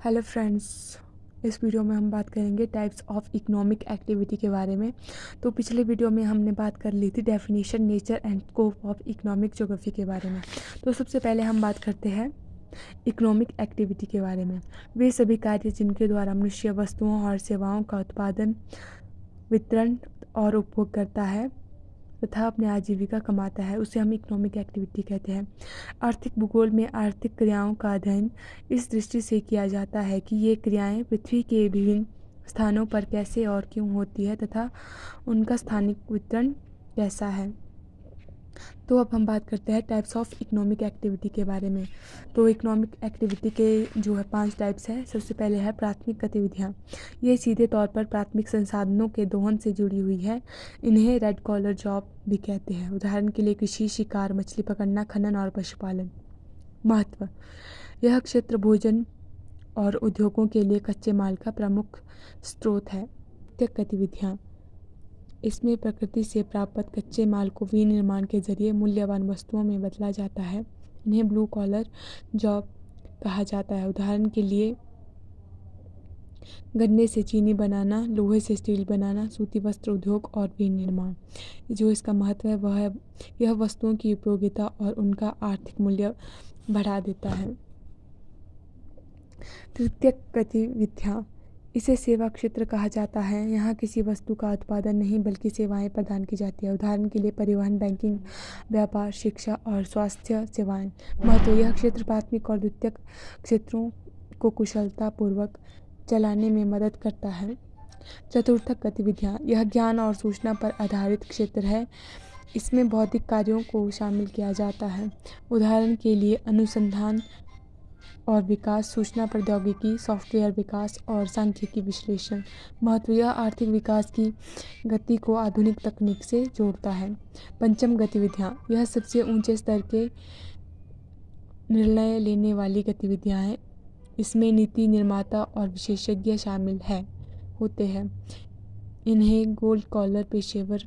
Hello friends, इस video में हम बात करेंगे टाइप्स ऑफ इकोनॉमिक एक्टिविटी के बारे में। तो पिछले वीडियो में हमने बात कर ली थी definition, nature and scope of economic geography के बारे में। तो सबसे पहले हम बात करते हैं इकोनॉमिक एक्टिविटी के बारे में। वे सभी कार्य जिनके द्वारा मनुष्य वस्तुओं और सेवाओं का उत्पादन, वितरण और उपभोग करता है तथा अपनी आजीविका कमाता है, उसे हम इकोनॉमिक एक्टिविटी कहते हैं। आर्थिक भूगोल में आर्थिक क्रियाओं का अध्ययन इस दृष्टि से किया जाता है कि ये क्रियाएं पृथ्वी के विभिन्न स्थानों पर कैसे और क्यों होती है तथा उनका स्थानिक वितरण कैसा है। तो अब हम बात करते हैं टाइप्स ऑफ इकोनॉमिक एक्टिविटी के बारे में। तो इकोनॉमिक एक्टिविटी के जो है 5 टाइप्स है। सबसे पहले है प्राथमिक गतिविधियाँ। ये सीधे तौर पर प्राथमिक संसाधनों के दोहन से जुड़ी हुई है। इन्हें रेड कॉलर जॉब भी कहते हैं। उदाहरण के लिए कृषि, शिकार, मछली पकड़ना, खनन और पशुपालन। महत्व: यह क्षेत्र भोजन और उद्योगों के लिए कच्चे माल का प्रमुख स्रोत है। प्राकृतिक गतिविधियाँ: इसमें प्रकृति से प्राप्त कच्चे माल को विनिर्माण के जरिए मूल्यवान वस्तुओं में बदला जाता है। इन्हें ब्लू कॉलर जॉब कहा जाता है। उदाहरण के लिए गन्ने से चीनी बनाना, लोहे से स्टील बनाना, सूती वस्त्र उद्योग और विनिर्माण। जो इसका महत्व है वह है यह वस्तुओं की उपयोगिता और उनका आर्थिक मूल्य बढ़ा देता है। तृतीयक गतिविधियाँ: इसे सेवा क्षेत्र कहा जाता है। यहाँ किसी वस्तु का उत्पादन नहीं बल्कि सेवाएं प्रदान की जाती है। उदाहरण के लिए परिवहन, बैंकिंग, व्यापार, शिक्षा और स्वास्थ्य सेवाएं। महत्व: यह क्षेत्र प्राथमिक और द्वितीयक क्षेत्रों को कुशलतापूर्वक चलाने में मदद करता है। चतुर्थक गतिविधियाँ: यह ज्ञान और सूचना पर आधारित क्षेत्र है। इसमें बौद्धिक कार्यों को शामिल किया जाता है। उदाहरण के लिए अनुसंधान और विकास, सूचना प्रौद्योगिकी, सॉफ्टवेयर विकास और सांख्यिकी विश्लेषण। महत्व: यह आर्थिक विकास की गति को आधुनिक तकनीक से जोड़ता है। पंचम गतिविधियाँ: यह सबसे ऊंचे स्तर के निर्णय लेने वाली गतिविधियाँ हैं। इसमें नीति निर्माता और विशेषज्ञ शामिल होते हैं। इन्हें गोल्ड कॉलर पेशेवर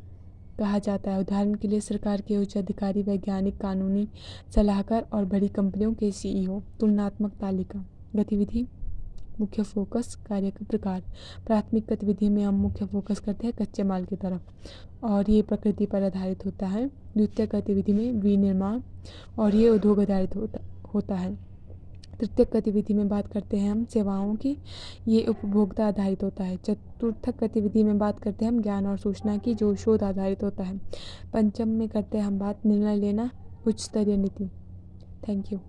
कहा जाता है। उदाहरण के लिए सरकार के उच्च अधिकारी, वैज्ञानिक, कानूनी सलाहकार और बड़ी कंपनियों के सीईओ। तुलनात्मक तालिका। गतिविधि, मुख्य फोकस, कार्य का प्रकार। प्राथमिक गतिविधि में हम मुख्य फोकस करते हैं कच्चे माल की तरफ और ये प्रकृति पर आधारित होता है। द्वितीय गतिविधि में विनिर्माण और ये उद्योग आधारित होता है। तृतीयक गतिविधि में बात करते हैं हम सेवाओं की, ये उपभोक्ता आधारित होता है। चतुर्थक गतिविधि में बात करते हैं हम ज्ञान और सूचना की, जो शोध आधारित होता है। पंचम में करते हैं हम बात निर्णय लेना, उच्च स्तरीय नीति। Thank you.